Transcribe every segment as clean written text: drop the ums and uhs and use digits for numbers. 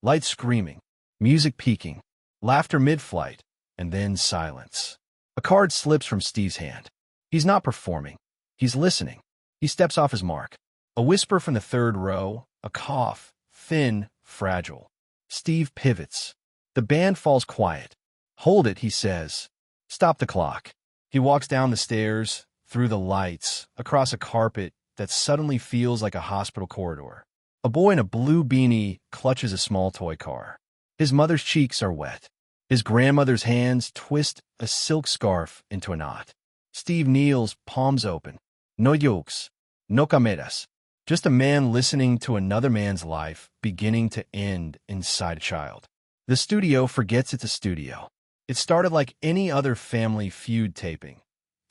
Lights screaming, music peaking, laughter mid-flight, and then silence. A card slips from Steve's hand. He's not performing. He's listening. He steps off his mark. A whisper from the third row, a cough, thin, fragile. Steve pivots. The band falls quiet. "Hold it," he says. "Stop the clock." He walks down the stairs, through the lights, across a carpet that suddenly feels like a hospital corridor. A boy in a blue beanie clutches a small toy car. His mother's cheeks are wet. His grandmother's hands twist a silk scarf into a knot. Steve kneels, palms open. No jokes, no cameras. Just a man listening to another man's life beginning to end inside a child. The studio forgets it's a studio. It started like any other Family Feud taping.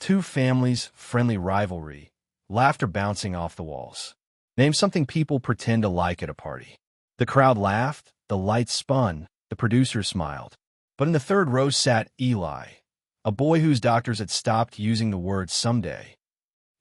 Two families, friendly rivalry, laughter bouncing off the walls. Name something people pretend to like at a party. The crowd laughed, the lights spun, the producer smiled. But in the third row sat Eli, a boy whose doctors had stopped using the word someday.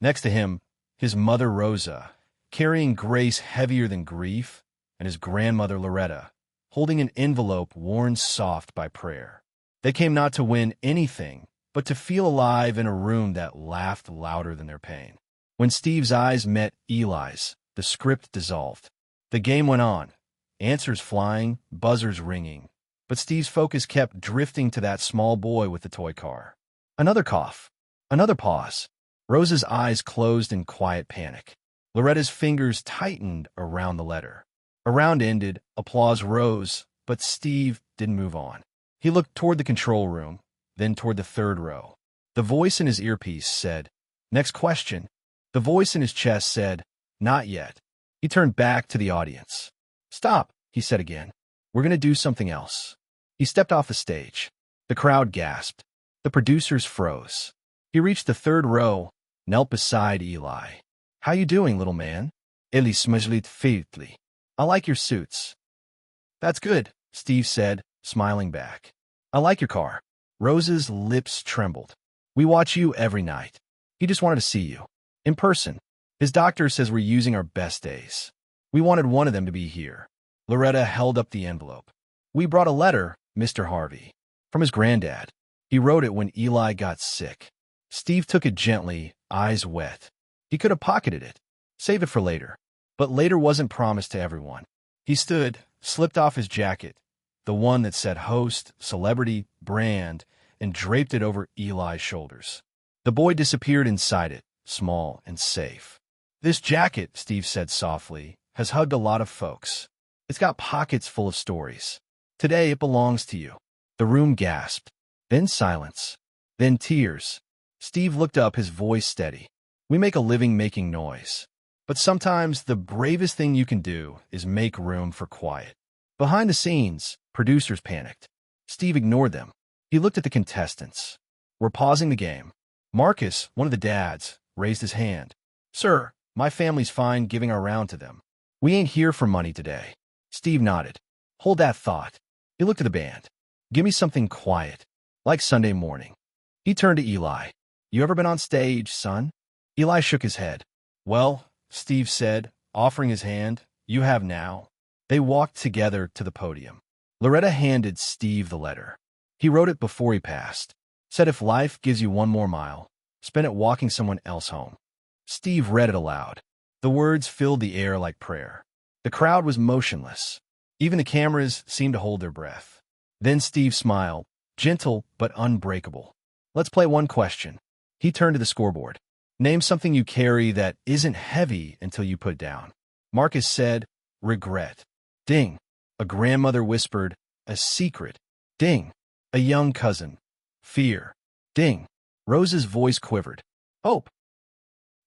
Next to him, his mother Rosa, carrying grace heavier than grief, and his grandmother Loretta, holding an envelope worn soft by prayer. They came not to win anything, but to feel alive in a room that laughed louder than their pain. When Steve's eyes met Eli's, the script dissolved. The game went on, answers flying, buzzers ringing, but Steve's focus kept drifting to that small boy with the toy car. Another cough, another pause. Rosa's eyes closed in quiet panic. Loretta's fingers tightened around the letter. A round ended, applause rose, but Steve didn't move on. He looked toward the control room, then toward the third row. The voice in his earpiece said, "Next question." The voice in his chest said, "Not yet." He turned back to the audience. "Stop," he said again. "We're going to do something else." He stepped off the stage. The crowd gasped. The producers froze. He reached the third row, knelt beside Eli. "How you doing, little man?" Eli smiled faintly. "I like your suits." "That's good," Steve said, smiling back. "I like your car." Rosa's lips trembled. "We watch you every night." He just wanted to see you. In person. His doctor says we're using our best days. We wanted one of them to be here. Loretta held up the envelope. "We brought a letter, Mr. Harvey." From his granddad. He wrote it when Eli got sick. Steve took it gently, eyes wet. He could have pocketed it. Save it for later. But later wasn't promised to everyone. He stood, slipped off his jacket, the one that said host, celebrity, brand, and draped it over Eli's shoulders. The boy disappeared inside it, small and safe. "This jacket," Steve said softly, "has hugged a lot of folks. It's got pockets full of stories. Today it belongs to you." The room gasped. Then silence. Then tears. Steve looked up, his voice steady. "We make a living making noise. But sometimes the bravest thing you can do is make room for quiet." Behind the scenes, producers panicked. Steve ignored them. He looked at the contestants. "We're pausing the game." Marcus, one of the dads, raised his hand. "Sir, my family's fine giving our round to them. We ain't here for money today." Steve nodded. "Hold that thought." He looked at the band. "Give me something quiet, like Sunday morning." He turned to Eli. "You ever been on stage, son?" Eli shook his head. "Well," Steve said, offering his hand, "you have now." They walked together to the podium. Loretta handed Steve the letter. He wrote it before he passed. Said, "If life gives you one more mile, spend it walking someone else home." Steve read it aloud. The words filled the air like prayer. The crowd was motionless. Even the cameras seemed to hold their breath. Then Steve smiled, gentle but unbreakable. "Let's play one question." He turned to the scoreboard. "Name something you carry that isn't heavy until you put down." Marcus said, "Regret." Ding. A grandmother whispered, "A secret." Ding. A young cousin. "Fear." Ding. Rosa's voice quivered. "Hope."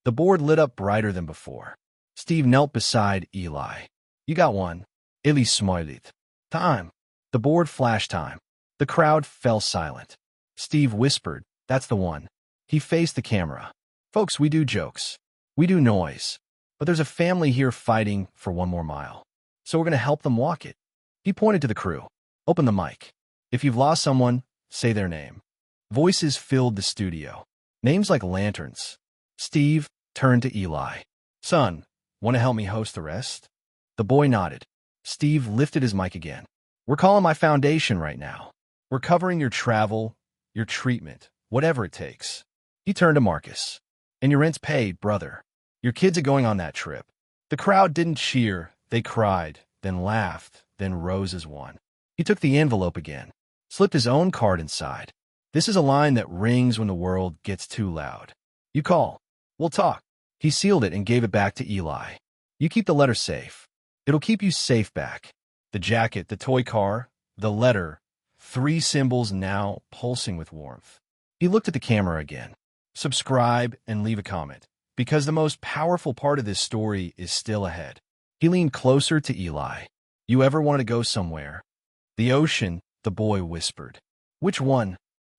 The board lit up brighter than before. Steve knelt beside Eli. "You got one." Eli smiled. "Time." The board flashed time. The crowd fell silent. Steve whispered, "That's the one." He faced the camera. "Folks, we do jokes. We do noise. But there's a family here fighting for one more mile. So we're going to help them walk it." He pointed to the crew. "Open the mic. If you've lost someone, say their name." Voices filled the studio. Names like lanterns. Steve turned to Eli. "Son, want to help me host the rest?" The boy nodded. Steve lifted his mic again. We're calling my foundation right now. We're covering your travel, your treatment, whatever it takes. He turned to Marcus. And your rent's paid, brother. Your kids are going on that trip. The crowd didn't cheer. They cried, then laughed, then rose as one. He took the envelope again, slipped his own card inside. This is a line that rings when the world gets too loud. You call. We'll talk. He sealed it and gave it back to Eli. You keep the letter safe. It'll keep you safe back. The jacket, the toy car, the letter, 3 symbols now pulsing with warmth. He looked at the camera again. Subscribe and leave a comment, because the most powerful part of this story is still ahead. He leaned closer to Eli. You ever wanted to go somewhere? The ocean, the boy whispered. Which one?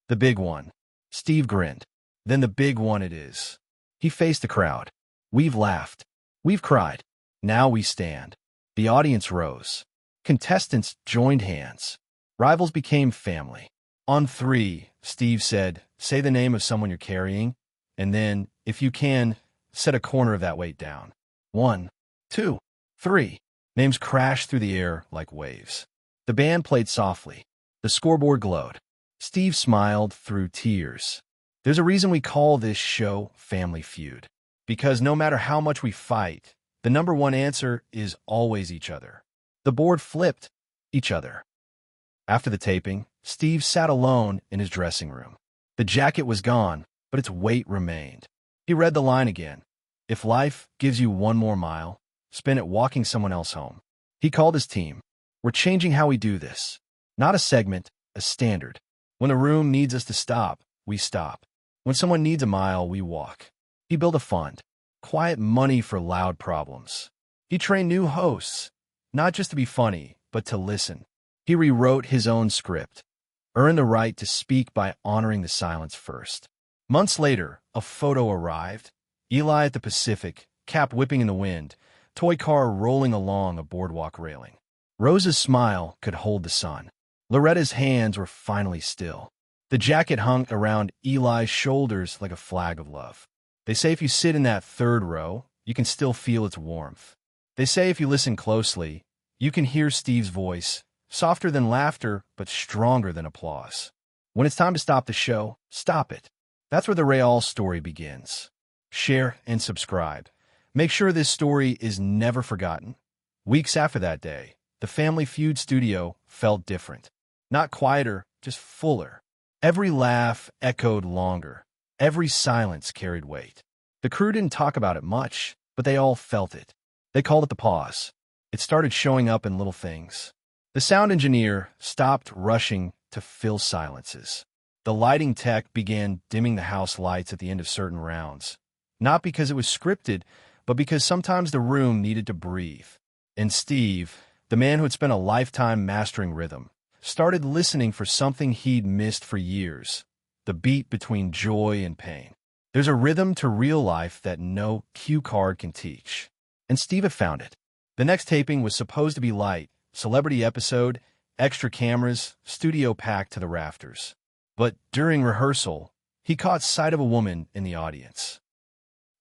The big one. Steve grinned. Then the big one it is. He faced the crowd. We've laughed. We've cried. Now we stand. The audience rose. Contestants joined hands. Rivals became family. On 3, Steve said, say the name of someone you're carrying, and then, if you can, set a corner of that weight down. 1, 2, 3. Names crashed through the air like waves. The band played softly. The scoreboard glowed. Steve smiled through tears. There's a reason we call this show Family Feud. Because no matter how much we fight, the number one answer is always each other. The board flipped. Each other. After the taping, Steve sat alone in his dressing room. The jacket was gone, but its weight remained. He read the line again. If life gives you one more mile, spend it walking someone else home. He called his team. We're changing how we do this. Not a segment, a standard. When a room needs us to stop, we stop. When someone needs a mile, we walk. He built a fund. Quiet money for loud problems. He trained new hosts, not just to be funny, but to listen. He rewrote his own script. Earn the right to speak by honoring the silence first. Months later, a photo arrived. Eli at the Pacific, cap whipping in the wind, toy car rolling along a boardwalk railing. Rose's smile could hold the sun. Loretta's hands were finally still. The jacket hung around Eli's shoulders like a flag of love. They say if you sit in that 3rd row, you can still feel its warmth. They say if you listen closely, you can hear Steve's voice, softer than laughter, but stronger than applause. When it's time to stop the show, stop it. That's where the Real story begins. Share and subscribe. Make sure this story is never forgotten. Weeks after that day, the Family Feud studio felt different. Not quieter, just fuller. Every laugh echoed longer. Every silence carried weight. The crew didn't talk about it much, but they all felt it. They called it the pause. It started showing up in little things. The sound engineer stopped rushing to fill silences. The lighting tech began dimming the house lights at the end of certain rounds. Not because it was scripted, but because sometimes the room needed to breathe. And Steve, the man who had spent a lifetime mastering rhythm, started listening for something he'd missed for years. The beat between joy and pain. There's a rhythm to real life that no cue card can teach. And Steve had found it. The next taping was supposed to be light, celebrity episode, extra cameras, studio packed to the rafters. But during rehearsal, he caught sight of a woman in the audience.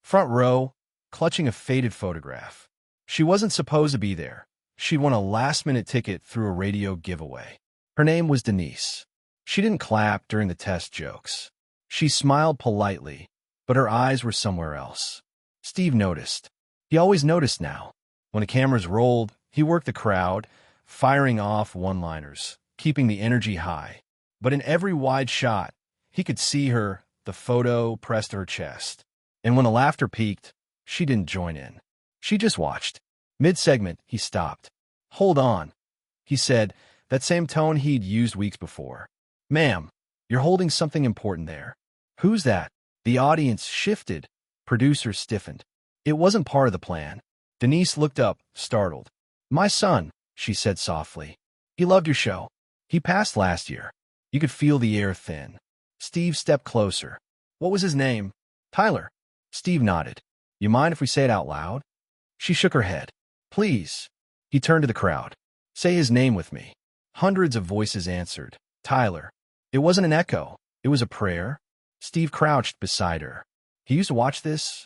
Front row, clutching a faded photograph. She wasn't supposed to be there. She'd won a last-minute ticket through a radio giveaway. Her name was Denise. She didn't clap during the test jokes. She smiled politely, but her eyes were somewhere else. Steve noticed. He always noticed now. When the cameras rolled, he worked the crowd, firing off one-liners, keeping the energy high. But in every wide shot, he could see her, the photo pressed to her chest. And when the laughter peaked, she didn't join in. She just watched. Mid-segment, he stopped. Hold on, he said, that same tone he'd used weeks before. Ma'am, you're holding something important there. Who's that? The audience shifted. Producer stiffened. It wasn't part of the plan. Denise looked up, startled. My son, she said softly. He loved your show. He passed last year. You could feel the air thin. Steve stepped closer. What was his name? Tyler. Steve nodded. You mind if we say it out loud? She shook her head. Please. He turned to the crowd. Say his name with me. Hundreds of voices answered. Tyler. It wasn't an echo. It was a prayer. Steve crouched beside her. He used to watch this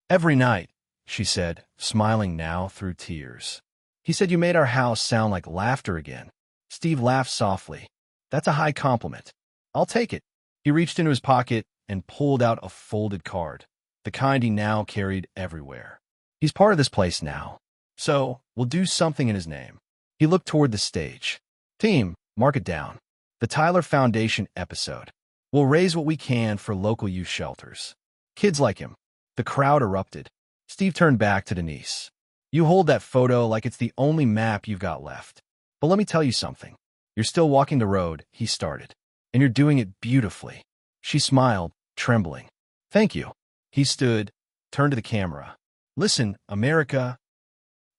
every night, she said, smiling now through tears. He said you made our house sound like laughter again. Steve laughed softly. That's a high compliment. I'll take it. He reached into his pocket and pulled out a folded card, the kind he now carried everywhere. He's part of this place now, so we'll do something in his name. He looked toward the stage. Team, mark it down. The Tyler Foundation episode. We'll raise what we can for local youth shelters. Kids like him. The crowd erupted. Steve turned back to Denise. You hold that photo like it's the only map you've got left. But let me tell you something. You're still walking the road he started, and you're doing it beautifully. She smiled, trembling. Thank you. He stood, turned to the camera. Listen, America,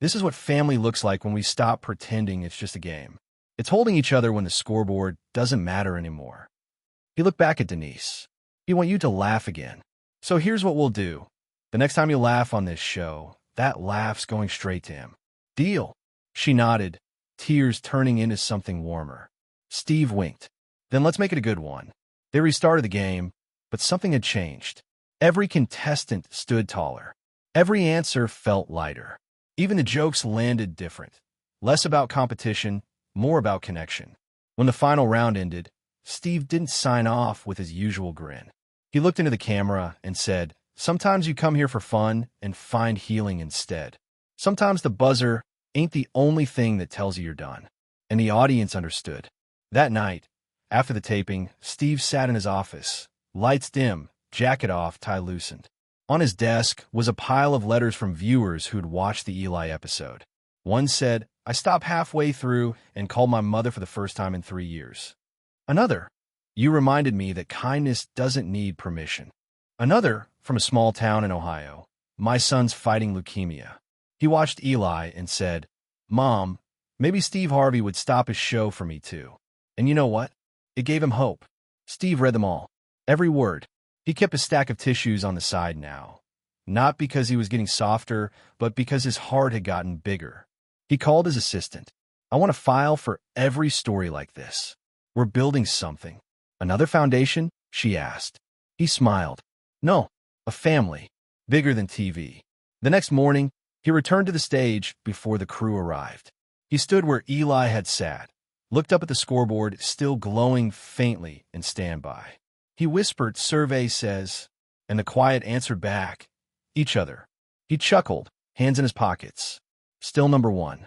this is what family looks like when we stop pretending it's just a game. It's holding each other when the scoreboard doesn't matter anymore. He looked back at Denise. We want you to laugh again. So here's what we'll do. The next time you laugh on this show, that laugh's going straight to him. Deal. She nodded, tears turning into something warmer. Steve winked. Then let's make it a good one. They restarted the game, but something had changed. Every contestant stood taller. Every answer felt lighter. Even the jokes landed different. Less about competition, more about connection. When the final round ended, Steve didn't sign off with his usual grin. He looked into the camera and said, sometimes you come here for fun and find healing instead. Sometimes the buzzer ain't the only thing that tells you you're done. And the audience understood. That night, after the taping, Steve sat in his office, lights dim, jacket off, tie loosened. On his desk was a pile of letters from viewers who'd watched the Eli episode. One said, I stopped halfway through and called my mother for the first time in 3 years. Another, you reminded me that kindness doesn't need permission. Another, from a small town in Ohio, my son's fighting leukemia. He watched Eli and said, Mom, maybe Steve Harvey would stop his show for me too. And you know what? It gave him hope. Steve read them all. Every word. He kept a stack of tissues on the side now. Not because he was getting softer, but because his heart had gotten bigger. He called his assistant. I want a file for every story like this. We're building something. Another foundation? She asked. He smiled. No, a family. Bigger than TV. The next morning, he returned to the stage before the crew arrived. He stood where Eli had sat, looked up at the scoreboard, still glowing faintly in standby. He whispered, survey says, and the quiet answered back, each other. He chuckled, hands in his pockets. Still number one.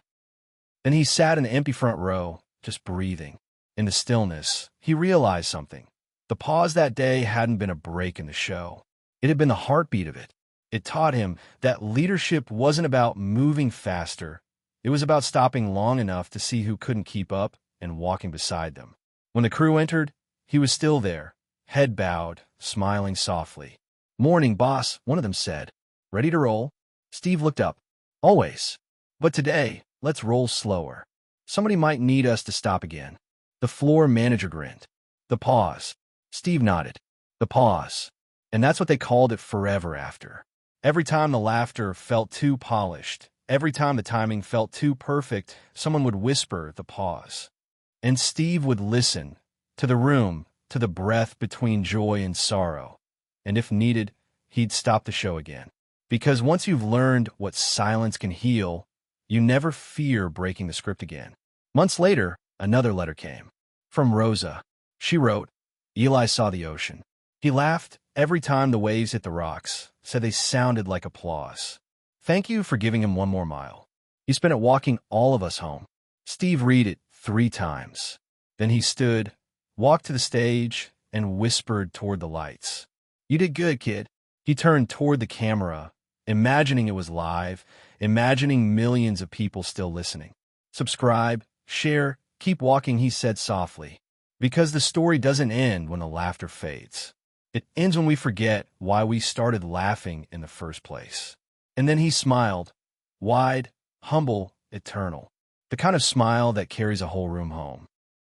Then he sat in the empty front row, just breathing. In the stillness, he realized something. The pause that day hadn't been a break in the show. It had been the heartbeat of it. It taught him that leadership wasn't about moving faster. It was about stopping long enough to see who couldn't keep up and walking beside them. When the crew entered, he was still there, head bowed, smiling softly. Morning, boss, one of them said. Ready to roll? Steve looked up. Always. But today, let's roll slower. Somebody might need us to stop again. The floor manager grinned. The pause. Steve nodded. The pause. And that's what they called it forever after. Every time the laughter felt too polished, every time the timing felt too perfect, someone would whisper the pause. And Steve would listen to the room, to the breath between joy and sorrow. And if needed, he'd stop the show again. Because once you've learned what silence can heal, you never fear breaking the script again. Months later, another letter came. From Rosa. She wrote, Eli saw the ocean. He laughed every time the waves hit the rocks, said they sounded like applause. Thank you for giving him one more mile. He spent it walking all of us home. Steve read it 3 times. Then he stood, walked to the stage, and whispered toward the lights. You did good, kid. He turned toward the camera, imagining it was live, imagining millions of people still listening. Subscribe, share, keep walking, he said softly. Because the story doesn't end when the laughter fades. It ends when we forget why we started laughing in the first place. And then he smiled, wide, humble, eternal. The kind of smile that carries a whole room home.